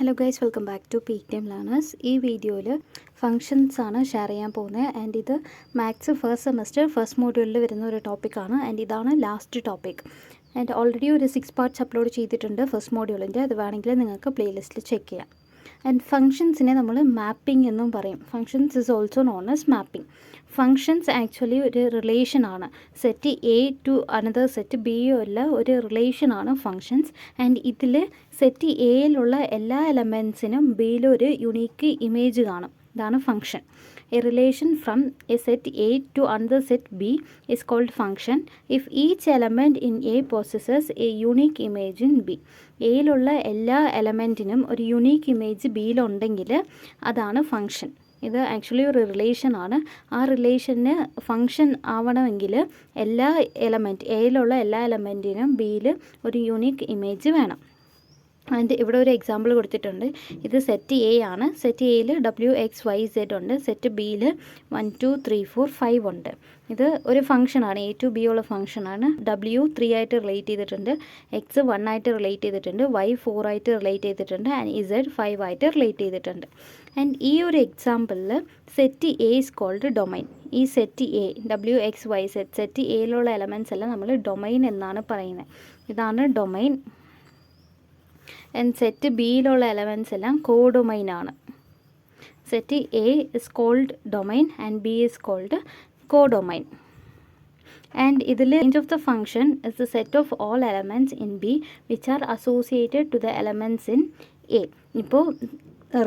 Hello guys, welcome back to peak time learners. ഈ വീഡിയോയിൽ functions ആണ് ഷെയർ ചെയ്യാൻ പോകുന്നത്. ആൻഡ് ഇത് മാത്സ് ഫസ്റ്റ് സെമസ്റ്റർ ഫസ്റ്റ് മോഡ്യൂളിൽ വരുന്ന ഒരു ടോപ്പിക്കാണ്. ആൻഡ് ഇതാണ് ലാസ്റ്റ് ടോപ്പിക്. ആൻഡ് ഓൾറെഡി ഒരു 6 പാർട്സ് അപ്ലോഡ് ചെയ്തിട്ടുണ്ട് ഫസ്റ്റ് മോഡ്യൂളിൻ്റെ. അത് വേണമെങ്കിൽ നിങ്ങൾക്ക് പ്ലേലിസ്റ്റിൽ ചെക്ക് ചെയ്യാം. ആൻഡ് ഫങ്ഷൻസിനെ നമ്മൾ മാപ്പിംഗ് എന്നും പറയും. Functions is also known as mapping. Functions actually ഒരു റിലേഷനാണ്. Set A to another set ബിയോ അല്ല, ഒരു റിലേഷനാണ് ഫങ്ഷൻസ്. ആൻഡ് ഇതിൽ സെറ്റ് എയിലുള്ള എല്ലാ എലമെൻസിനും ബിയിലൊരു യുണീക്ക് ഇമേജ് കാണും. ഇതാണ് function. A relation from a set A to another set B is called function if each element in A possesses a unique image in B. എയിലുള്ള എല്ലാ എലമെൻറ്റിനും ഒരു യുണീക്ക് ഇമേജ് ബിയിലുണ്ടെങ്കിൽ അതാണ് ഫങ്ഷൻ. ഇത് ആക്ച്വലി ഒരു റിലേഷനാണ്. ആ റിലേഷന് function ആവണമെങ്കിൽ എല്ലാ എലമെൻറ്റ് എയിലുള്ള എല്ലാ എലമെൻറ്റിനും ബിയിൽ ഒരു യുണീക്ക് ഇമേജ് വേണം. ആൻഡ് ഇവിടെ ഒരു എക്സാമ്പിൾ കൊടുത്തിട്ടുണ്ട്. ഇത് സെറ്റ് എ ആണ്. സെറ്റ് എയിൽ WXYZ ഉണ്ട്. സെറ്റ് ബിയിൽ 1 2 3 4 5 ഉണ്ട്. ഇത് ഒരു ഫംഗ്ഷനാണ്, A to B ഉള്ള ഫംഗ്ഷനാണ്. W 3 ആയിട്ട് റിലേറ്റ് ചെയ്തിട്ടുണ്ട്, X 1 ആയിട്ട് റിലേറ്റ് ചെയ്തിട്ടുണ്ട്, Y 4 ആയിട്ട് റിലേറ്റ് ചെയ്തിട്ടുണ്ട്, ആൻഡ് Z 5 ആയിട്ട് റിലേറ്റ് ചെയ്തിട്ടുണ്ട്. ആൻഡ് ഈ ഒരു എക്സാമ്പിളിൽ set A is called domain. ഈ സെറ്റ് എ WXYZ സെറ്റ് എയിലുള്ള എലമെൻറ്റ്സ് എല്ലാം നമ്മൾ ഡൊമൈൻ എന്നാണ് പറയുന്നത്. ഇതാണ് ഡൊമൈൻ. ആൻഡ് സെറ്റ് ബിയിലുള്ള എലമെൻറ്റ്സ് എല്ലാം കോഡൊമൈനാണ്. Set A is called domain and B is called codomain. And ഇതിൽ range of the function is the set of all elements in B which are associated to the elements in A. ഇപ്പോൾ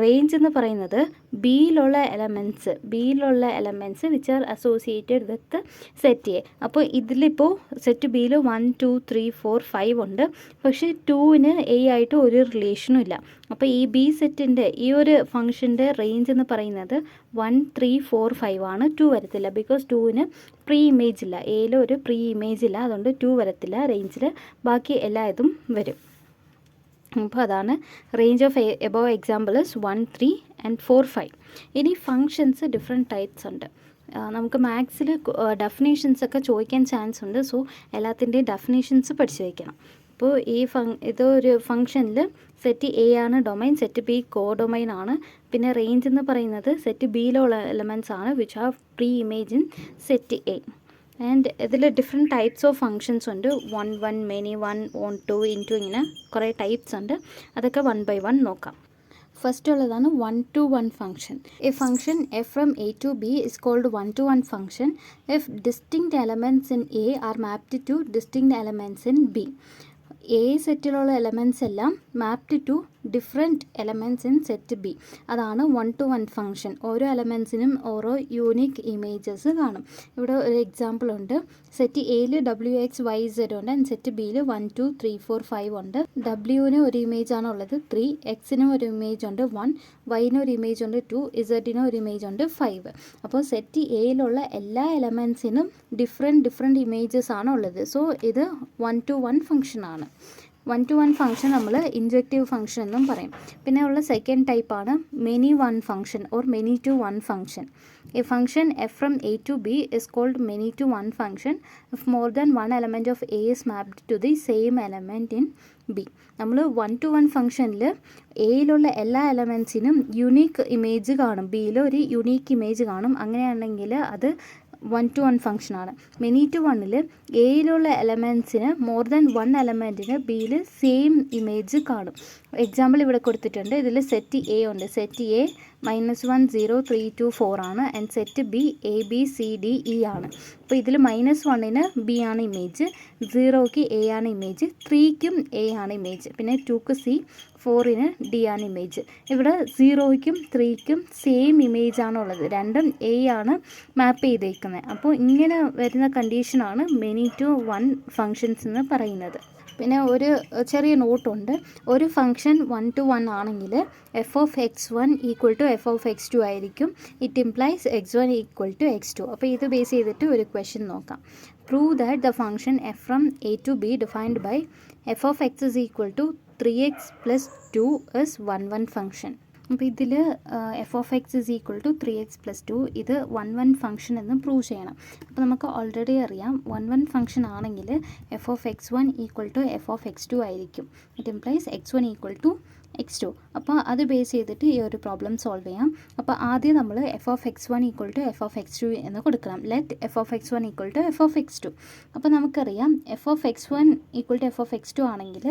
range എന്ന് പറയുന്നത് ബിയിലുള്ള elements which are associated with set A. അപ്പോൾ ഇതിലിപ്പോൾ set ബിയിൽ 1 2 3 4 5 ഉണ്ട്. പക്ഷേ 2ന് എ ആയിട്ട് ഒരു റിലേഷനും ഇല്ല. അപ്പോൾ ഈ ബി സെറ്റിൻ്റെ ഈ ഒരു ഫംഗ്ഷൻ്റെ റേഞ്ച് എന്ന് പറയുന്നത് 1 3 4 5 ആണ്. 2 വരത്തില്ല, ബിക്കോസ് 2ന് പ്രീ ഇമേജ് ഇല്ല. എയിൽ ഒരു പ്രീ ഇമേജ് ഇല്ല, അതുകൊണ്ട് 2 വരത്തില്ല റേഞ്ചിൽ. ബാക്കി എല്ലാ ഇതും വരും. അപ്പോൾ അതാണ് range of above examples 1 3 and 4 5. ഇനി ഫങ്ഷൻസ് ഡിഫറെൻറ്റ് ടൈപ്സ് ഉണ്ട്. നമുക്ക് മാത്സിൽ ഡെഫിനേഷൻസ് ഒക്കെ ചോദിക്കാൻ ചാൻസ് ഉണ്ട്. സോ എല്ലാത്തിൻ്റെയും ഡെഫിനേഷൻസ് പഠിച്ചു വയ്ക്കണം. അപ്പോൾ ഇതൊരു ഫംഗ്ഷനിൽ സെറ്റ് എ ആണ് ഡൊമൈൻ, സെറ്റ് ബി കോഡൊമൈൻ ആണ്. പിന്നെ റേഞ്ച് എന്ന് പറയുന്നത് സെറ്റ് ബിയിലുള്ള എലമെൻറ്റ്സ് ആണ് which have pre image in set A. And ഇതിൽ ഡിഫറെൻറ്റ് ടൈപ്സ് ഓഫ് ഫങ്ഷൻസ് ഉണ്ട്. 1 1 മെനി 1 1 2 ഇൻറ്റു ഇങ്ങനെ കുറേ ടൈപ്സ് ഉണ്ട്. അതൊക്കെ 1 by 1 നോക്കാം. ഫസ്റ്റ് ഉള്ളതാണ് 1 to 1 function. A function F from A to B is called 1 to 1 function if distinct elements in A are mapped to distinct elements in B. A സെറ്റിലുള്ള elements എല്ലാം mapped to different elements in set B. അതാണ് 1 to 1 function. ഓരോ എലമെൻറ്റ്സിനും ഓരോ unique images കാണും. ഇവിടെ ഒരു example ഉണ്ട്. Set എയിൽ WXYZ ഉണ്ട് ആൻഡ് സെറ്റ് ബിയിൽ 1 2 3 4 5 ഉണ്ട്. ഡബ്ല്യുവിന് ഒരു ഇമേജ് ആണ് ഉള്ളത് 3, എക്സിനും ഒരു ഇമേജ് ഉണ്ട് 1, വൈന് ഒരു ഇമേജ് ഉണ്ട് 2, ഇസഡിന് ഒരു ഇമേജ് ഉണ്ട് 5. അപ്പോൾ സെറ്റ് എയിലുള്ള എല്ലാ എലമെൻറ്റ്സിനും ഡിഫറെൻറ്റ് ഇമേജസ് ആണ് ഉള്ളത്. സോ ഇത് 1 to 1 ഫംഗ്ഷനാണ്. 1 to 1 ഫംഗ്ഷൻ നമ്മൾ ഇൻജക്റ്റീവ് ഫംഗ്ഷൻ എന്നും പറയും. പിന്നെ ഉള്ള സെക്കൻഡ് ടൈപ്പാണ് many 1 function or many to 1 function. A function F from A to B is called many to 1 function if more than 1 element of A is mapped to the same element in B. നമ്മൾ 1 to 1 ഫംഗ്ഷനിൽ എയിലുള്ള എല്ലാ എലമെൻറ്റ്സിനും unique image കാണും, ബിയിൽ ഒരു unique image കാണും. അങ്ങനെയാണെങ്കിൽ അത് 1 to 1 ഫംഗ്ഷനാണ്. മെനി ടു 1ൽ എയിലുള്ള എലമെൻറ്റ്സിന് മോർ ദാൻ 1 എലമെൻറ്റിന് ബിയിൽ സെയിം ഇമേജ് കാണും. എക്സാമ്പിൾ ഇവിടെ കൊടുത്തിട്ടുണ്ട്. ഇതിൽ സെറ്റ് എ ഉണ്ട്. സെറ്റ് എ -1 0 3 2 4 ആണ്. ആൻഡ് സെറ്റ് ബി ABCDE ആണ്. അപ്പോൾ ഇതിൽ -1ന് ബി ആണ് ഇമേജ്, 0ക്ക് എ ആണ് ഇമേജ്, 3ക്കും എ ആണ് ഇമേജ്, പിന്നെ 2ക്ക് സി, 4ന് ഡി ആണ് ഇമേജ്. ഇവിടെ 0ക്കും 3ക്കും സെയിം ഇമേജ് ആണുള്ളത്, രണ്ടും എ ആണ് മാപ്പ് ചെയ്തേക്കുന്നത്. അപ്പോൾ ഇങ്ങനെ വരുന്ന കണ്ടീഷനാണ് മെനി ടു 1 ഫങ്ഷൻസ് എന്ന് പറയുന്നത്. പിന്നെ ഒരു ചെറിയ നോട്ടുണ്ട്. ഒരു ഫംഗ്ഷൻ 1 to 1 ആണെങ്കിൽ f of x1 equal to F of x2 ആയിരിക്കും. It implies x1 equal to x2. അപ്പോൾ ഇത് ബേസ് ചെയ്തിട്ട് ഒരു ക്വസ്റ്റ്യൻ നോക്കാം. Prove that the function F from A to B defined by F of x is equal to 3x + 2 ഇസ് 1 1 function. അപ്പോൾ ഇതിൽ f of X is equal to 3x + 2 ഇത് 1 1 function എന്ന് പ്രൂവ് ചെയ്യണം. അപ്പോൾ നമുക്ക് ഓൾറെഡി അറിയാം 1 1 ഫംഗ്ഷൻ ആണെങ്കിൽ f of x1 equal to F of x2 ആയിരിക്കും. It implies x1 equal to x2. അപ്പോൾ അത് ബേസ് ചെയ്തിട്ട് ഈ ഒരു പ്രോബ്ലം സോൾവ് ചെയ്യാം. അപ്പോൾ ആദ്യം നമ്മൾ f(x1) = f(x2) എന്ന് കൊടുക്കണം. Let f(x1) = f(x2). അപ്പോൾ നമുക്കറിയാം f(x1) = f(x2) ആണെങ്കിൽ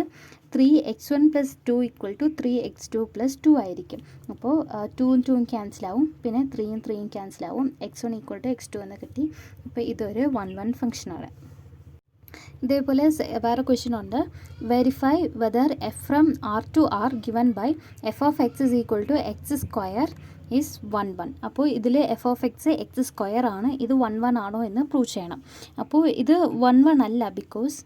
3x1 + 2 = 3x2 + 2 ആയിരിക്കും. അപ്പോൾ 2ഉം 2ഉം ക്യാൻസൽ ആവും, പിന്നെ 3ഉം 3ഉം ക്യാൻസൽ ആവും, x1 = x2 എന്ന് കിട്ടി. അപ്പോൾ ഇതൊരു 1-1 ഫംഗ്ഷനാണ്. ഇതേപോലെ വേറെ ക്വസ്റ്റ്യൻ ഉണ്ട്. Verify whether f from R to R given by f(x) = x² is 1-1. അപ്പോൾ ഇതിൽ f(x) x² ആണ്, ഇത് 1-1 ആണോ എന്ന് പ്രൂവ് ചെയ്യണം. അപ്പോൾ ഇത് 1-1 അല്ല, ബിക്കോസ്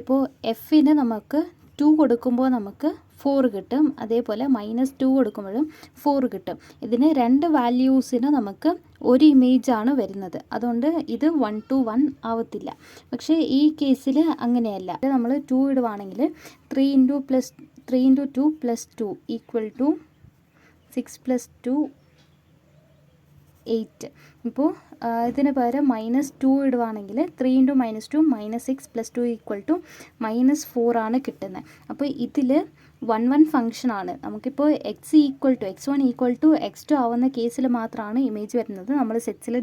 ഇപ്പോൾ എഫിന് നമുക്ക് 2 കൊടുക്കുമ്പോൾ നമുക്ക് 4 കിട്ടും, അതേപോലെ -2 കൊടുക്കുമ്പോഴും 4 കിട്ടും. ഇതിന് 2 വാല്യൂസിന് നമുക്ക് ഒരു ഇമേജാണ് വരുന്നത്, അതുകൊണ്ട് ഇത് 1-1 ആവത്തില്ല. പക്ഷേ ഈ കേസിൽ അങ്ങനെയല്ല. നമ്മൾ 2 ഇടുവാണെങ്കിൽ 3 × 2 + 2 = 6 + 2 8. ഇപ്പോൾ ഇതിന് പകരം -2 ഇടുവാണെങ്കിൽ 3 × -2 -6 + 2 = -4 ആണ് കിട്ടുന്നത്. അപ്പോൾ ഇതിൽ 1-1 ഫംഗ്ഷനാണ്. നമുക്കിപ്പോൾ x1 = x2 ആവുന്ന കേസിൽ മാത്രമാണ് ഇമേജ് വരുന്നത്. നമ്മൾ സെറ്റ്സിൽ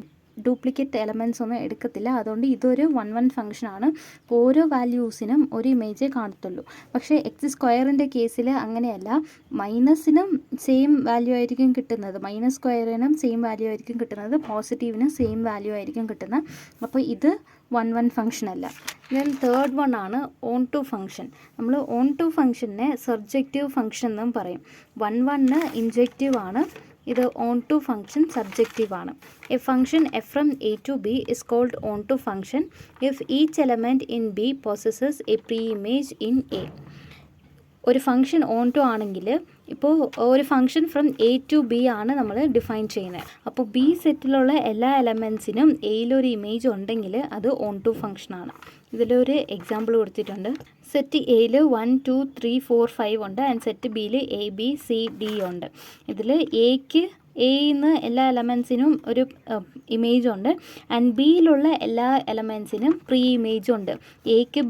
ഡ്യൂപ്ലിക്കേറ്റ് എലമെൻറ്റ്സ് ഒന്നും എടുക്കത്തില്ല, അതുകൊണ്ട് ഇതൊരു 1-1 ഫംഗ്ഷനാണ്. ഓരോ വാല്യൂസിനും ഒരു ഇമേജേ കാണത്തുള്ളൂ. പക്ഷേ x² കേസിൽ അങ്ങനെയല്ല, മൈനസിനും സെയിം വാല്യൂ ആയിരിക്കും കിട്ടുന്നത്, -2നും സെയിം വാല്യൂ ആയിരിക്കും കിട്ടുന്നത്, പോസിറ്റീവിനും സെയിം വാല്യൂ ആയിരിക്കും കിട്ടുന്നത്. അപ്പോൾ ഇത് 1-1 ഫംഗ്ഷൻ അല്ല. ദെൻ തേർഡ് വൺ ആണ് ഓൺ ടു ഫംഗ്ഷൻ. നമ്മൾ ഓൺ ടു ഫംഗ്ഷനെ സബ്ജക്റ്റീവ് ഫംഗ്ഷൻ എന്നും പറയും. 1-1 ഇൻജെക്റ്റീവ് ആണ്, ഇത് ഓൺ ടു ഫംഗ്ഷൻ സബ്ജക്റ്റീവ് ആണ്. A function f from a to b is called on to function if each element in b possesses a pre-image in a. ഒരു function onto ആണെങ്കിൽ, ഇപ്പോൾ ഒരു function from A to B ആണ് നമ്മൾ define ചെയ്യുന്നത്. അപ്പോൾ B സെറ്റിലുള്ള എല്ലാ എലമെൻറ്റ്സിനും എയിലൊരു image ഉണ്ടെങ്കിൽ അത് ഓൺ ടു ഫംഗ്ഷനാണ്. ഇതിലൊരു എക്സാമ്പിൾ കൊടുത്തിട്ടുണ്ട്. സെറ്റ് എയിൽ 1 2 3 4 5 ഉണ്ട്, ആൻഡ് സെറ്റ് ബിയിൽ ABCD ഉണ്ട്. ഇതിൽ എയിന്ന് എല്ലാ എലമെൻസിനും ഒരു ഇമേജ് ഉണ്ട്, ആൻഡ് ബിയിലുള്ള എല്ലാ എലമെൻസിനും പ്രീ ഇമേജ് ഉണ്ട്. എക്ക്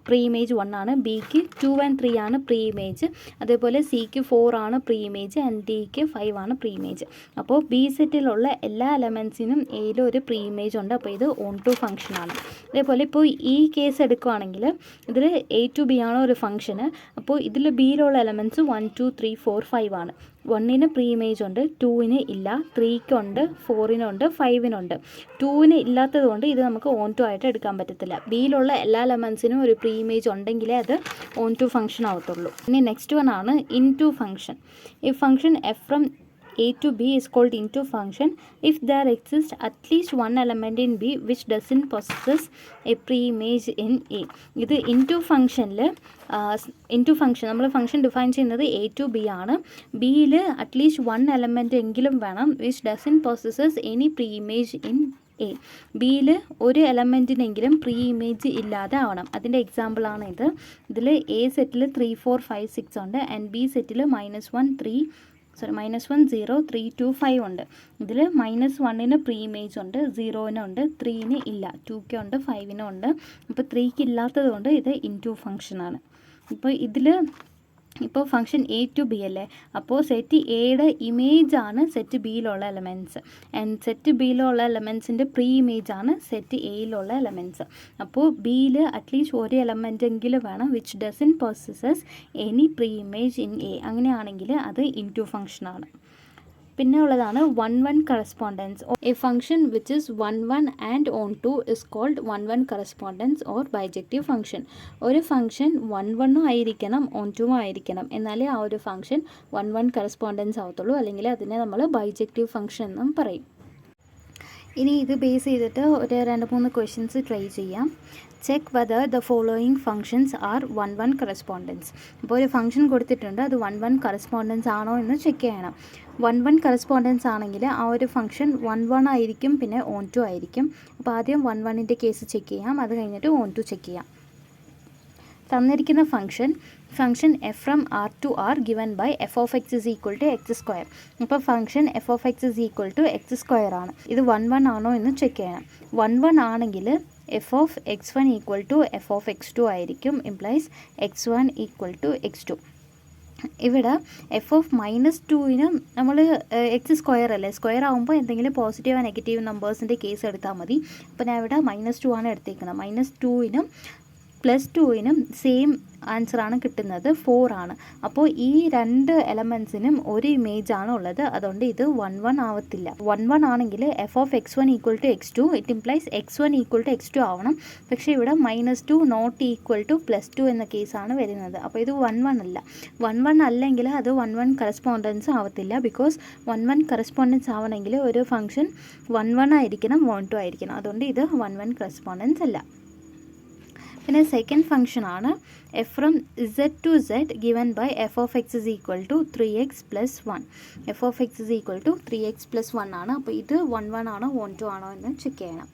പ്രീ ഇമേജ് 1 ആണ്, ബിക്ക് 2 and 3 ആണ് പ്രീ ഇമേജ്, അതേപോലെ സിക്ക് 4 ആണ് പ്രീ ഇമേജ്, ആൻഡ് ഡിക്ക് 5 ആണ് പ്രീ ഇമേജ്. അപ്പോൾ ബി സെറ്റിലുള്ള എല്ലാ എലമെൻസിനും എയിൽ ഒരു പ്രീ ഇമേജ് ഉണ്ട്. അപ്പോൾ ഇത് ഓൺ ടു ഫംഗ്ഷനാണ്. അതേപോലെ ഇപ്പോൾ ഈ കേസ് എടുക്കുകയാണെങ്കിൽ ഇതിൽ A to B ആണ് ഒരു ഫംഗ്ഷന്. അപ്പോൾ ഇതിൽ ബിയിലുള്ള എലമെൻറ്റ്സ് 1 2 3 4 5 ആണ്. 1ന് പ്രീ ഇമേജ് ഉണ്ട്, 2ന് ഇല്ല, 3ക്കുണ്ട്, 4നുണ്ട്, 5നുണ്ട്. 2ന് ഇല്ലാത്തത് കൊണ്ട് ഇത് നമുക്ക് ഓൺ ടു ആയിട്ട് എടുക്കാൻ പറ്റത്തില്ല. ബിയിലുള്ള എല്ലാ എലമെൻസിനും ഒരു പ്രീ ഇമേജ് ഉണ്ടെങ്കിലേ അത് ഓൺ ടു ഫംഗ്ഷൻ ആവത്തുള്ളൂ. ഇനി നെക്സ്റ്റ് വൺ ആണ് ഇൻ ടു ഫംഗ്ഷൻ. ഈ function f from a to b is called into function if there exists at least one element in b which doesn't possess a pre-image in a. ഇത് into ഫംഗ്ഷനിൽ function നമ്മൾ function define ചെയ്യുന്നത് a to b ആണ്. ബിയിൽ at least 1 element എങ്കിലും വേണം which doesn't possesses any pre-image in a. ബിയിൽ ഒരു എലമെൻറ്റിനെങ്കിലും പ്രീ ഇമേജ് ഇല്ലാതെ ആവണം. അതിൻ്റെ എക്സാമ്പിളാണ് ഇത്. ഇതിൽ എ സെറ്റിൽ 3 4 5 6 ഉണ്ട്, ആൻഡ് ബി സെറ്റിൽ -1 0 3 2 5 ഉണ്ട്. ഇതിൽ -1ന് പ്രീ ഇമേജ് ഉണ്ട്, 0നുണ്ട്, 3ന് ഇല്ല, 2ക്ക് ഉണ്ട്, 5നും ഉണ്ട്. അപ്പോൾ 3ക്ക് ഇല്ലാത്തത് കൊണ്ട് ഇത് ഇൻറ്റു ഫംഗ്ഷനാണ്. ഇപ്പോൾ ഫംഗ്ഷൻ A to B അല്ലേ, അപ്പോൾ സെറ്റ് എയുടെ ഇമേജാണ് സെറ്റ് ബിയിലുള്ള എലമെൻറ്റ്സ്, ആൻഡ് സെറ്റ് ബിയിലുള്ള എലമെൻറ്റ്സിൻ്റെ പ്രീ ഇമേജാണ് സെറ്റ് എയിലുള്ള എലമെൻറ്റ്സ്. അപ്പോൾ ബിയിൽ അറ്റ്ലീസ്റ്റ് ഒരു എലമെൻറ്റെങ്കിലും വേണം which doesn't possesses any preimage in A. അങ്ങനെയാണെങ്കിൽ അത് ഇൻറ്റു ഫംഗ്ഷനാണ്. പിന്നെ ഉള്ളതാണ് 1-1 correspondence. A function which is 1-1 and onto is called 1-1 correspondence or bijective function. ഒരു ഫംഗ്ഷൻ 1-1 ആയിരിക്കണം, ഓൺ ടു ആയിരിക്കണം, എന്നാലേ ആ ഒരു ഫംഗ്ഷൻ 1-1 കറസ്പോണ്ടൻസ് ആവത്തുള്ളൂ, അല്ലെങ്കിൽ അതിനെ നമ്മൾ ബൈജക്റ്റീവ് ഫംഗ്ഷൻ എന്നും പറയും. ഇനി ഇത് ബേസ് ചെയ്തിട്ട് ഒരു 2-3 ക്വസ്റ്റ്യൻസ് ട്രൈ ചെയ്യാം. Check whether the following functions R 1-1 correspondence. അപ്പോൾ ഒരു ഫംഗ്ഷൻ കൊടുത്തിട്ടുണ്ട്, അത് 1-1 കറസ്പോണ്ടൻസ് ആണോ എന്ന് ചെക്ക് ചെയ്യണം. 1-1 കറസ്പോണ്ടൻസ് ആണെങ്കിൽ ആ ഒരു ഫംഗ്ഷൻ 1-1 ആയിരിക്കും, പിന്നെ ഓൺ ടു ആയിരിക്കും. അപ്പോൾ ആദ്യം 1-1ൻ്റെ കേസ് ചെക്ക് ചെയ്യാം, അത് കഴിഞ്ഞിട്ട് ഓൺ ടു ചെക്ക് ചെയ്യാം. തന്നിരിക്കുന്ന function f from R to R given by f(x) = x². അപ്പോൾ ഫംഗ്ഷൻ f(x) = x² ആണ്. ഇത് 1-1 ആണോ എന്ന് ചെക്ക് ചെയ്യണം. 1-1 ആണെങ്കിൽ f(x1) = f(x2) ആയിരിക്കും, ഇംപ്ലൈസ് x1 = x2. ഇവിടെ എഫ് ഓഫ് -2നും നമ്മൾ എക്സ് സ്ക്വയർ അല്ലേ, സ്ക്വയർ ആകുമ്പോൾ എന്തെങ്കിലും പോസിറ്റീവ് നെഗറ്റീവ് നമ്പേഴ്സിൻ്റെ കേസ് എടുത്താൽ മതി. അപ്പോൾ ഞാൻ ഇവിടെ -2 ആണ് എടുത്തേക്കുന്നത്. -2നും +2നും സെയിം ആൻസറാണ് കിട്ടുന്നത്, 4 ആണ്. അപ്പോൾ ഈ രണ്ട് എലമെൻസിനും ഒരു ഇമേജ് ആണ് ഉള്ളത്. അതുകൊണ്ട് ഇത് 1 1 ആവത്തില്ല. 1 1 ആണെങ്കിൽ f of x1 = x2, it implies x1 = x2 ആവണം. പക്ഷേ ഇവിടെ -2 നോട്ട് ഈക്വൽ ടു +2 എന്ന കേസാണ് വരുന്നത്. അപ്പോൾ ഇത് 1 1 അല്ല. 1 1 അല്ലെങ്കിൽ അത് 1 1 കറസ്പോണ്ടൻസ് ആവത്തില്ല. ബിക്കോസ് 1 1 കറസ്പോണ്ടൻസ് ആവണമെങ്കിൽ ഒരു ഫംഗ്ഷൻ 1 1 ആയിരിക്കണം, 1 2 ആയിരിക്കണം. അതുകൊണ്ട് ഇത് 1 1 കറസ്പോണ്ടൻസ് അല്ല. പിന്നെ സെക്കൻഡ് ഫംഗ്ഷൻ ആണ് f from z to z given by f of x is equal to 3x plus 1. f of x is equal to 3x plus 1 ആണ്. അപ്പോൾ ഇത് 1 1 ആണോ 1 2 ആണോ എന്ന് ചെക്ക് ചെയ്യണം.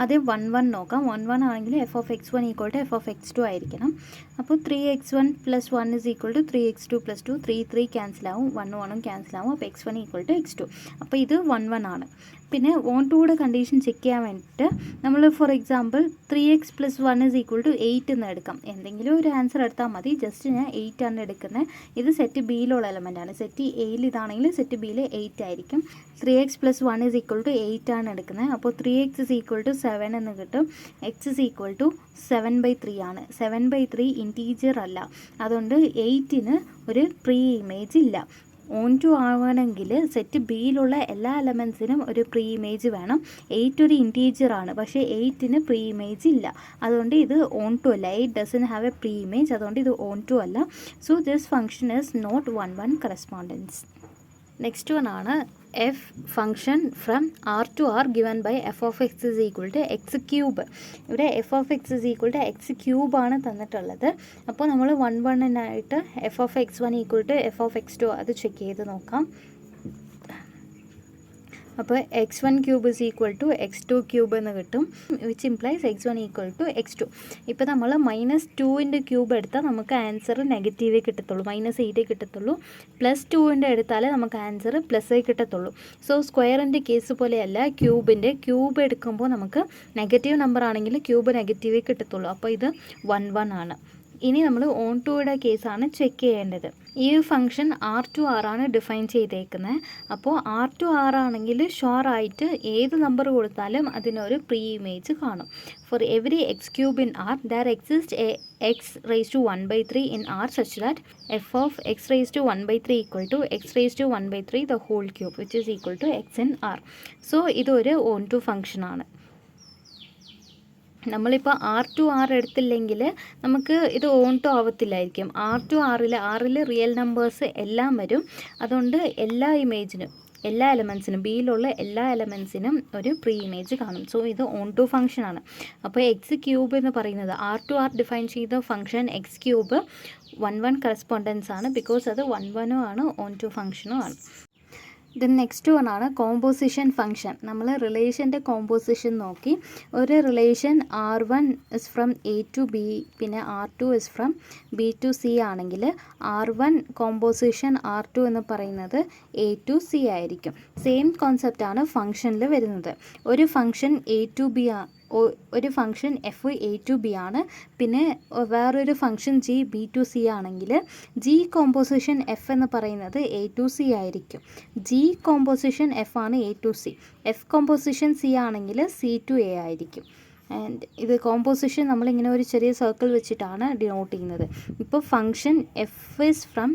ആദ്യം 1 1 നോക്കാം. 1 1 ആണെങ്കിൽ f of x1 = f of x2 ആയിരിക്കണം. അപ്പോൾ 3x1 plus 1 is equal to 3x2 plus 2. 3 3 cancel ആവും, 1 1 ക്യാൻസൽ ആവും. അപ്പോൾ x1 = x2. അപ്പോൾ ഇത് 1 1 ആണ്. പിന്നെ 1 2യുടെ കണ്ടീഷൻ ചെക്ക് ചെയ്യാൻ വേണ്ടിയിട്ട് നമ്മൾ for example 3x plus 1 is equal to 8 എന്ന് എടുക്കാം. എന്തെങ്കിലും ഒരു ആൻസർ എടുത്താൽ മതി. ജസ്റ്റ് ഞാൻ 8 ആണ് എടുക്കുന്നത്. ഇത് സെറ്റ് ബിയിലുള്ള എലമെൻ്റ് ആണ്. സെറ്റ് എയിൽ ഇതാണെങ്കിൽ സെറ്റ് ബിയിൽ 8 ആയിരിക്കും. 3x plus 1 is equal to 8 ആണ് എടുക്കുന്നത്. അപ്പോൾ 3x is equal to 7 എന്ന് കിട്ടും. x is equal to 7/3 ആണ്. 7/3 ഇൻറ്റീജർ അല്ല. അതുകൊണ്ട് 8ന് ഒരു പ്രീ ഇമേജ് ഇല്ല. 1 2 ആവണമെങ്കിൽ സെറ്റ് ബിയിലുള്ള എല്ലാ എലമെൻസിനും ഒരു പ്രീ ഇമേജ് വേണം. 8 ഒരു ഇൻറ്റീജർ ആണ്, പക്ഷേ 8ന് പ്രീ ഇമേജ് ഇല്ല. അതുകൊണ്ട് ഇത് 1 2 അല്ല. 8 doesn't have a pre image. അതുകൊണ്ട് ഇത് 1 2 അല്ല. So this function is not 1 1 correspondence. Next one ആണ് F function from R to R given by F of X is equal to X cube. ഇവിടെ F of X is equal to X ക്യൂബാണ് തന്നിട്ടുള്ളത്. അപ്പോൾ നമ്മൾ 1 1നായിട്ട് F of x1 = F of x2 അത് check ചെയ്ത് നോക്കാം. അപ്പോൾ x1 cube is equal to x2 cube എന്ന് കിട്ടും, വിച്ച് ഇംപ്ലൈസ് x1 = x2. ഇപ്പോൾ നമ്മൾ -2ൻ്റെ ക്യൂബ് എടുത്താൽ നമുക്ക് ആൻസർ നെഗറ്റീവേ കിട്ടത്തുള്ളൂ, -8 കിട്ടത്തുള്ളൂ. +2ൻ്റെ എടുത്താൽ നമുക്ക് ആൻസർ +8 കിട്ടത്തുള്ളൂ. സോ സ്ക്വയറിൻ്റെ കേസ് പോലെയല്ല ക്യൂബ് എടുക്കുമ്പോൾ നമുക്ക് നെഗറ്റീവ് നമ്പർ ആണെങ്കിൽ ക്യൂബ് നെഗറ്റീവേ കിട്ടത്തുള്ളൂ. അപ്പോൾ ഇത് 1 1 ആണ്. ഇനി നമ്മൾ ഓൺ ടൂയുടെ കേസാണ് ചെക്ക് ചെയ്യേണ്ടത്. ഈ ഫംഗ്ഷൻ R to R ആണ് ഡിഫൈൻ ചെയ്തേക്കുന്നത്. അപ്പോൾ R to R ആണെങ്കിൽ ഷുവറായിട്ട് ഏത് നമ്പർ കൊടുത്താലും അതിനൊരു പ്രീ ഇമേജ് കാണും. For every x cube in R there exists a x raised to 1/3 in R such that f of x raised to 1/3 = x raised to 1/3 the whole cube which is equal to x in R. So ഇതൊരു onto function ആണ്. നമ്മളിപ്പോൾ R to R എടുത്തില്ലെങ്കിൽ നമുക്ക് ഇത് onto ആവത്തില്ലായിരിക്കും. R to Rൽ real numbers എല്ലാം വരും. അതുകൊണ്ട് എല്ലാ ഇമേജിനും എല്ലാ എലമെൻസിനും ബിയിലുള്ള എല്ലാ എലമെൻസിനും ഒരു പ്രീ ഇമേജ് കാണും. സോ ഇത് ഓൺ ടു ഫംഗ്ഷൻ ആണ്. അപ്പോൾ എക്സ് ക്യൂബ് എന്ന് പറയുന്നത് R to R ഡിഫൈൻ ചെയ്ത ഫംഗ്ഷൻ എക്സ് ക്യൂബ് 1 1 കറസ്പോണ്ടൻസ് ആണ്. ബിക്കോസ് അത് 1 1 ആണ്, ഓൺ ടു ഫംഗ്ഷനും ആണ്. ദെൻ നെക്സ്റ്റ് വൺ ആണ് കോമ്പോസിഷൻ ഫംഗ്ഷൻ. നമ്മൾ റിലേഷൻ്റെ കോമ്പോസിഷൻ നോക്കി. ഒരു relation R1 is from A to B പിന്നെ R2 is from B to C ആണെങ്കിൽ R1 കോമ്പോസിഷൻ R2 എന്ന് പറയുന്നത് A to C ആയിരിക്കും. സെയിം കോൺസെപ്റ്റാണ് ഫംഗ്ഷനിൽ വരുന്നത്. ഒരു ഫംഗ്ഷൻ A to B ഒരു function F A to B ആണ്. പിന്നെ വേറൊരു function G B to C ആണെങ്കിൽ G കോമ്പോസിഷൻ എഫ് എന്ന് പറയുന്നത് A to C ആയിരിക്കും. G കോമ്പോസിഷൻ എഫ് ആണ് A to C. F composition C ആണെങ്കിൽ C to A ആയിരിക്കും. ആൻഡ് ഇത് കോമ്പോസിഷൻ നമ്മളിങ്ങനെ ഒരു ചെറിയ സർക്കിൾ വെച്ചിട്ടാണ് ഡിനോട്ട് ചെയ്യുന്നത്. ഇപ്പോൾ function F is from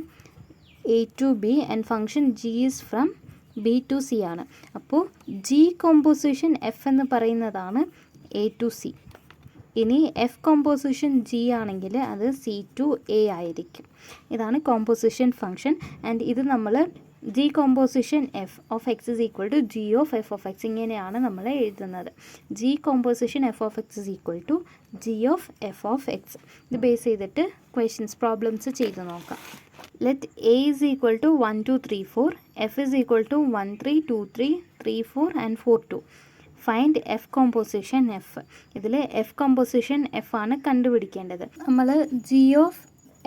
A to B and function G is from B to C ആണ്. അപ്പോൾ G കോമ്പോസിഷൻ എഫ് എന്ന് പറയുന്നതാണ് A to C. ഇനി എഫ് കോമ്പോസിഷൻ G ആണെങ്കിൽ അത് C to A ആയിരിക്കും. ഇതാണ് കോമ്പോസിഷൻ ഫംഗ്ഷൻ. ആൻഡ് ഇത് നമ്മൾ G composition F of X is equal to G of F of x ഇങ്ങനെയാണ് നമ്മൾ എഴുതുന്നത്. G composition F of X is equal to G of F of x. ഇത് base ചെയ്തിട്ട് questions problems ചെയ്ത് നോക്കാം. Let A is equal to 1 2 3 4, F is equal to 1 3 2 3 3 4 and 4 2. Find F composition F. ഇതിൽ F composition F ആണ് കണ്ടുപിടിക്കേണ്ടത്. നമ്മൾ G of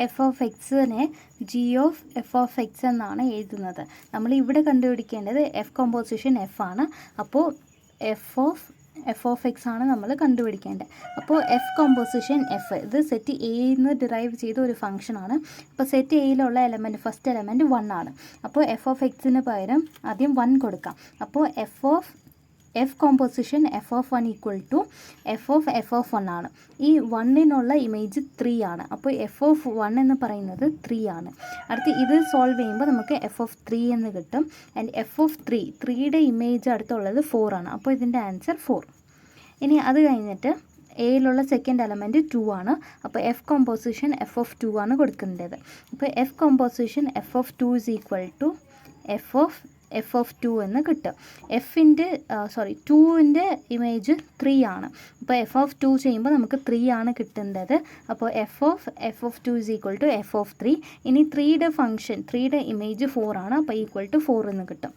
F of എക്സിനെ G of F of X എന്നാണ് എഴുതുന്നത്. നമ്മൾ ഇവിടെ കണ്ടുപിടിക്കേണ്ടത് എഫ് കോമ്പോസിഷൻ എഫ് ആണ്. അപ്പോൾ F of F of X ആണ് നമ്മൾ കണ്ടുപിടിക്കേണ്ടത്. അപ്പോൾ എഫ് കോമ്പോസിഷൻ എഫ് ഇത് സെറ്റ് എയിൽ ഡിറൈവ് ചെയ്ത ഒരു ഫംഗ്ഷനാണ്. അപ്പോൾ സെറ്റ് എയിലുള്ള എലമെൻറ്റ് ഫസ്റ്റ് എലമെൻറ്റ് 1 ആണ്. അപ്പോൾ എഫ് ഓഫ് എക്സിന് പകരം ആദ്യം 1 കൊടുക്കാം. അപ്പോൾ F composition F of 1 equal to F of 1 ആണ്. ഈ 1നുള്ള ഇമേജ് 3 ആണ്. അപ്പോൾ എഫ് ഓഫ് 1 എന്ന് പറയുന്നത് 3 ആണ്. അടുത്ത് ഇത് സോൾവ് ചെയ്യുമ്പോൾ നമുക്ക് എഫ് ഓഫ് 3 എന്ന് കിട്ടും. ആൻഡ് എഫ് ഓഫ് 3യുടെ ഇമേജ് അടുത്തുള്ളത് 4 ആണ്. അപ്പോൾ ഇതിൻ്റെ ആൻസർ 4. ഇനി അത് കഴിഞ്ഞിട്ട് എയിലുള്ള സെക്കൻഡ് എലമെൻറ്റ് 2 ആണ്. അപ്പോൾ എഫ് കോമ്പോസിഷൻ എഫ് ഓഫ് 2 ആണ് കൊടുക്കേണ്ടത്. അപ്പോൾ F composition F of 2 is equal to F of 2 എന്ന് കിട്ടും. 2ൻ്റെ ഇമേജ് 3 ആണ്. അപ്പോൾ എഫ് ഓഫ് 2 ചെയ്യുമ്പോൾ നമുക്ക് 3 ആണ് കിട്ടേണ്ടത്. അപ്പോൾ F of 2 is equal to F of 3. ഇനി 3യുടെ ഇമേജ് 4 ആണ്. അപ്പോൾ ഈക്വൽ ടു 4 എന്ന് കിട്ടും.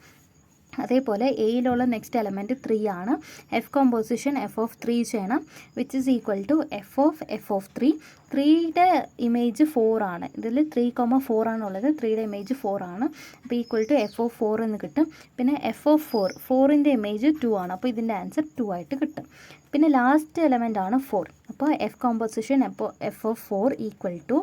അതേപോലെ എയിലുള്ള നെക്സ്റ്റ് എലമെൻറ്റ് 3 ആണ്. എഫ് കോമ്പോസിഷൻ എഫ് ഓഫ് 3 ചെയ്യണം, which is equal to F of 3. 3യുടെ ഇമേജ് 4 ആണ്. ഇതിൽ 3,4 ആണുള്ളത്. 3യുടെ ഇമേജ് 4 ആണ്. അപ്പോൾ ഈക്വൽ ടു എഫ് ഓഫ് 4 എന്ന് കിട്ടും. പിന്നെ എഫ് ഓഫ് 4ൻ്റെ ഇമേജ് 2 ആണ്. അപ്പോൾ ഇതിൻ്റെ ആൻസർ 2 ആയിട്ട് കിട്ടും. പിന്നെ ലാസ്റ്റ് എലമെൻ്റ് ആണ് 4. അപ്പോൾ F composition F of 4 equal to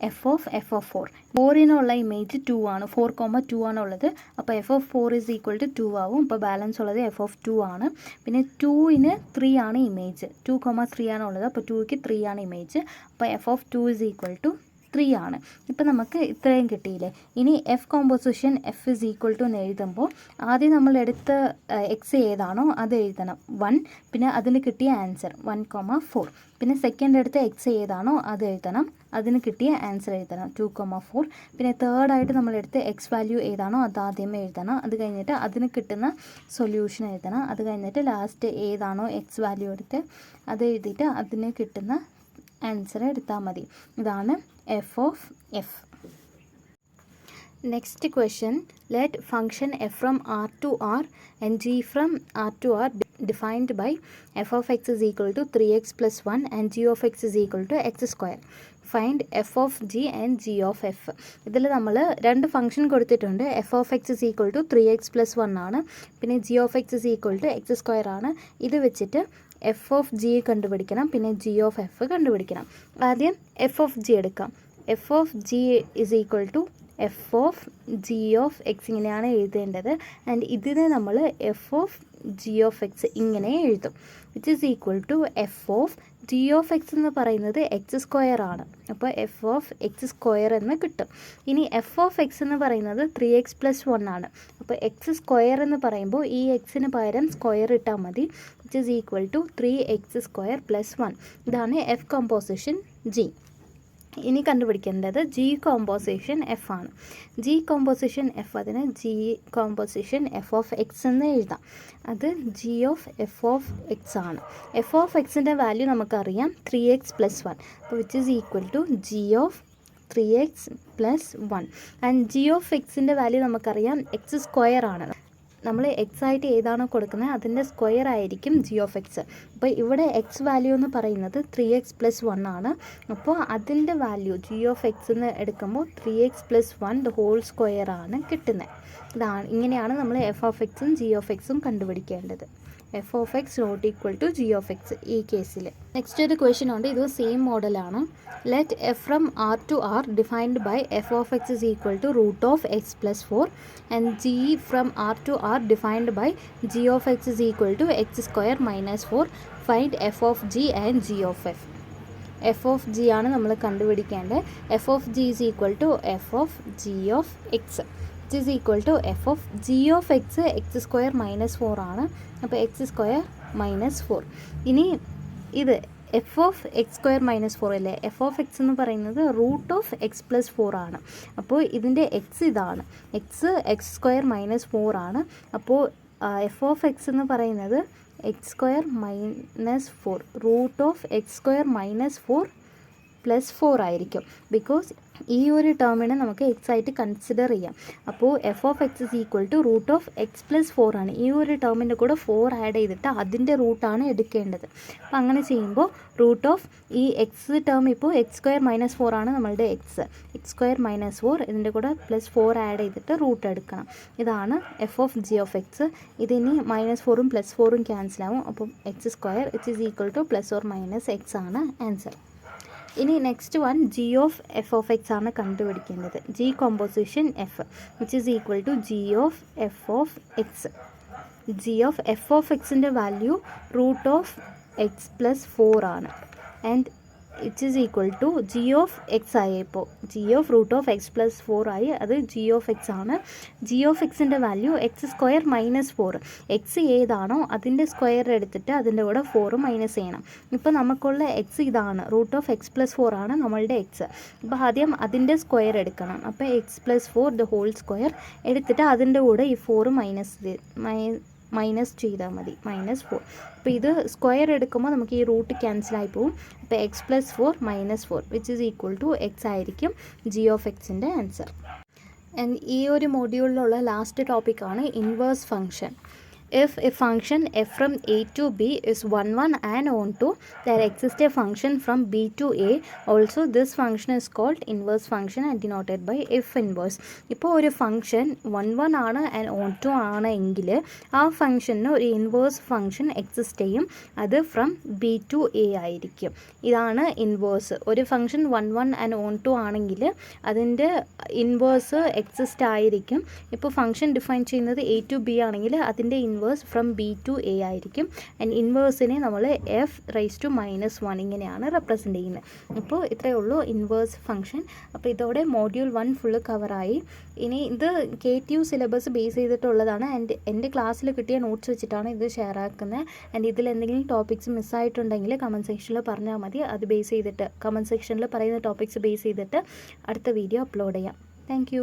F of 4. 4നുള്ള ഇമേജ് 2 ആണ്. 4,2 ആണുള്ളത്. അപ്പോൾ F of 4 is equal to 2 ആവും. അപ്പോൾ ബാലൻസ് ഉള്ളത് എഫ് ഓഫ് 2 ആണ്. പിന്നെ 2ന് 3 ആണ് ഇമേജ്. 2,3 ആണുള്ളത്. അപ്പോൾ 2ക്ക് 3 ആണ് ഇമേജ്. അപ്പോൾ F of 2 is equal to 3 ആണ്. ഇപ്പം നമുക്ക് ഇത്രയും കിട്ടിയില്ലേ. ഇനി f composition f is equal to എന്ന് എഴുതുമ്പോൾ ആദ്യം നമ്മൾ എടുത്ത എക്സ് ഏതാണോ അത് എഴുതണം 1. പിന്നെ അതിന് കിട്ടിയ ആൻസർ 1,4. പിന്നെ സെക്കൻഡ് എടുത്ത എക്സ് ഏതാണോ അത് എഴുതണം. അതിന് കിട്ടിയ ആൻസർ എഴുതണം 2,4. പിന്നെ തേർഡായിട്ട് നമ്മളെടുത്ത് എക്സ് വാല്യൂ ഏതാണോ അത് ആദ്യമേ എഴുതണം. അത് കഴിഞ്ഞിട്ട് അതിന് കിട്ടുന്ന സൊല്യൂഷൻ എഴുതണം. അത് കഴിഞ്ഞിട്ട് ലാസ്റ്റ് ഏതാണോ എക്സ് വാല്യൂ എടുത്ത് അത് എഴുതിയിട്ട് അതിന് കിട്ടുന്ന ആൻസർ എടുത്താൽ മതി. ഇതാണ് F of f. Next question, let function F from R to R and g from R to R defined by F of X is equal to 3x + 1 and g of X is equal to x². Find f of g and g of f. ഇതിൽ നമ്മൾ രണ്ട് function കൊടുത്തിട്ടുണ്ട്. F of X is equal to 3x + 1 ആണ്. പിന്നെ g of X is equal to x² ആണ്. ഇത് വെച്ചിട്ട് F of G കണ്ടുപിടിക്കണം. പിന്നെ ജി ഓഫ് എഫ് കണ്ടുപിടിക്കണം. ആദ്യം എഫ് ഓഫ് ജി എടുക്കാം. F of g is equal to F of G of x ഇങ്ങനെയാണ് എഴുതേണ്ടത്. ആൻഡ് ഇതിനെ നമ്മൾ f of G of x ഇങ്ങനെ എഴുതും, which is equal to F of G of x എന്ന് പറയുന്നത് x² ആണ്. അപ്പോൾ എഫ് ഓഫ് x² എന്ന് കിട്ടും. ഇനി എഫ് ഓഫ് എക്സ് എന്ന് പറയുന്നത് 3x + 1 ആണ്. അപ്പോൾ x² എന്ന് പറയുമ്പോൾ ഈ എക്സിന് പകരം സ്ക്വയർ ഇട്ടാൽ മതി, which is equal to 3x² + 1. ഇതാണ് എഫ് കോമ്പോസിഷൻ ജി. ഇനി കണ്ടുപിടിക്കേണ്ടത് ജി കോമ്പോസിഷൻ എഫ് ആണ്. ജി കോമ്പോസിഷൻ എഫ്, അതിന് g composition F of x എന്ന് എഴുതാം. അത് g of F of X ആണ്. എഫ് ഓഫ് എക്സിൻ്റെ വാല്യൂ നമുക്കറിയാം 3x + 1. അപ്പോൾ which is equal to G of 3x + 1. And g of എക്സിൻ്റെ വാല്യൂ നമുക്കറിയാം x² ആണ്. നമ്മൾ എക്സ് ആയിട്ട് ഏതാണോ കൊടുക്കുന്നത് അതിൻ്റെ സ്ക്വയർ ആയിരിക്കും ജി ഓഫ് എക്സ്. അപ്പോൾ ഇവിടെ എക്സ് വാല്യൂ എന്ന് പറയുന്നത് 3x + 1 ആണ്. അപ്പോൾ അതിൻ്റെ വാല്യൂ ജി ഓഫ് എക്സ് എന്ന് എടുക്കുമ്പോൾ 3x + 1 ഹോൾ സ്ക്വയർ ആണ് കിട്ടുന്നത്. ഇങ്ങനെയാണ് നമ്മൾ എഫ് ഓഫ് എക്സും ജി ഓഫ് എക്സും കണ്ടുപിടിക്കേണ്ടത്. F of x not equal to G of x ഈ കേസിൽ. നെക്സ്റ്റ് ഒരു ക്വസ്റ്റ്യൻ ഉണ്ട്. ഇത് സെയിം മോഡലാണ്. Let f from R to R defined by F of X is equal to √(x + 4) and g from R to R defined by g of X is equal to x² - 4. Find f of g and g of F. F of g ആണ് നമ്മൾ കണ്ടുപിടിക്കേണ്ടത്. F of g is equal to F of G of x is equal to f of g of x x² - 4 ആണ്. അപ്പോൾ x² - 4. ഇനി ഇത് F of x² - 4 അല്ലേ. F of x എന്ന് പറയുന്നത് √(x + 4) ആണ്. അപ്പോൾ ഇതിൻ്റെ എക്സ് ഇതാണ്. x² - 4 ആണ്. അപ്പോൾ എഫ് ഓഫ് എക്സ് എന്ന് പറയുന്നത് x² - 4 √(x² - 4 + 4 ആയിരിക്കും. ബിക്കോസ് ഈ ഒരു ടേമിനെ നമുക്ക് എക്സ് ആയിട്ട് കൺസിഡർ ചെയ്യാം. അപ്പോൾ F of X is equal to root of X plus 4 ആണ്. ഈ ഒരു ടേമിൻ്റെ കൂടെ 4 ആഡ് ചെയ്തിട്ട് അതിൻ്റെ റൂട്ടാണ് എടുക്കേണ്ടത്. അപ്പോൾ അങ്ങനെ ചെയ്യുമ്പോൾ റൂട്ട് ഓഫ് ഈ എക്സ് ടേം ഇപ്പോൾ എക്സ് സ്ക്വയർ മൈനസ് 4 ആണ് നമ്മളുടെ എക്സ് സ്ക്വയർ മൈനസ് 4 ഇതിൻ്റെ കൂടെ പ്ലസ് 4 ആഡ് ചെയ്തിട്ട് റൂട്ട് എടുക്കണം. ഇതാണ് F of G of X. ഇതിനി -4ഉം +4ഉം ക്യാൻസൽ ആവും. അപ്പം X square it is equal to plus or minus X ആണ് ആൻസർ. ഇനി next one G of F of X ആണ് കണ്ടുപിടിക്കേണ്ടത്. G composition F which is equal to G of F of X. G of F of എക്സിൻ്റെ value root of X plus 4 ആണ്. And it is equal to G of X ആയി. ഇപ്പോൾ g of root of X plus 4 ആയി. അത് g of X ആണ്. G of എക്സിൻ്റെ value x square minus 4. X ഏതാണോ അതിൻ്റെ സ്ക്വയർ എടുത്തിട്ട് അതിൻ്റെ കൂടെ 4 മൈനസ് ചെയ്യണം. ഇപ്പോൾ നമുക്കുള്ള എക്സ് ഇതാണ്, റൂട്ട് ഓഫ് എക്സ് പ്ലസ് 4 ആണ് നമ്മളുടെ എക്സ്. അപ്പോൾ ആദ്യം അതിൻ്റെ സ്ക്വയർ എടുക്കണം. അപ്പോൾ x plus 4 the whole square എടുത്തിട്ട് അതിൻ്റെ കൂടെ ഈ 4 മൈനസ് ചെയ്താൽ മതി, -4. അപ്പോൾ ഇത് സ്ക്വയർ എടുക്കുമ്പോൾ നമുക്ക് ഈ റൂട്ട് ക്യാൻസലായി പോകും. അപ്പോൾ x plus 4 -4 which is equal to x ആയിരിക്കും ജി ഓഫ് എക്സിൻ്റെ ആൻസർ. ആൻഡ് ഈ ഒരു മൊഡ്യൂളിലുള്ള ലാസ്റ്റ് ടോപ്പിക്കാണ് inverse function. If a function f from a to b is 1, 1 and on to, there exists a function from b to a. Also, this function is called inverse function and denoted by f inverse. ഇപ്പോൾ ഒരു function 1, 1 ആണ് and on to ആണ് എങ്കിൽ ആ ഫംഗ്ഷന് ഒരു inverse function exist ചെയ്യും. അത് ഫ്രം b to a ആയിരിക്കും. ഇതാണ് ഇൻവേഴ്സ്. ഒരു ഫംഗ്ഷൻ 1, 1 and on to ആണെങ്കിൽ അതിൻ്റെ ഇൻവേഴ്സ് എക്സിസ്റ്റ് ആയിരിക്കും. ഇപ്പോൾ ഫംഗ്ഷൻ ഡിഫൈൻ ചെയ്യുന്നത് a to b ആണെങ്കിൽ അതിൻ്റെ inverse from B to A ആയിരിക്കും. ആൻഡ് ഇൻവേഴ്സിനെ നമ്മൾ എഫ് റൈസ് ടു -1 ഇങ്ങനെയാണ് റെപ്രസെൻ്റ് ചെയ്യുന്നത്. അപ്പോൾ ഇത്രയേ ഉള്ളൂ ഇൻവേഴ്സ് ഫംഗ്ഷൻ. അപ്പോൾ ഇതോടെ മോഡ്യൂൾ 1 ഫുള്ള് കവറായി. ഇനി ഇത് KTU സിലബസ് ബേസ് ചെയ്തിട്ടുള്ളതാണ്. ആൻഡ് എൻ്റെ ക്ലാസ്സിൽ കിട്ടിയ നോട്ട്സ് വെച്ചിട്ടാണ് ഇത് ഷെയർ ആക്കുന്നത്. ആൻഡ് ഇതിൽ എന്തെങ്കിലും ടോപ്പിക്സ് മിസ്സായിട്ടുണ്ടെങ്കിൽ കമൻറ്റ് സെക്ഷനിൽ പറഞ്ഞാൽ മതി. അത് ബേസ് ചെയ്തിട്ട് കമൻറ്റ് സെക്ഷനിൽ പറയുന്ന ടോപ്പിക്സ് ബേസ് ചെയ്തിട്ട് അടുത്ത വീഡിയോ അപ്ലോഡ് ചെയ്യാം. താങ്ക്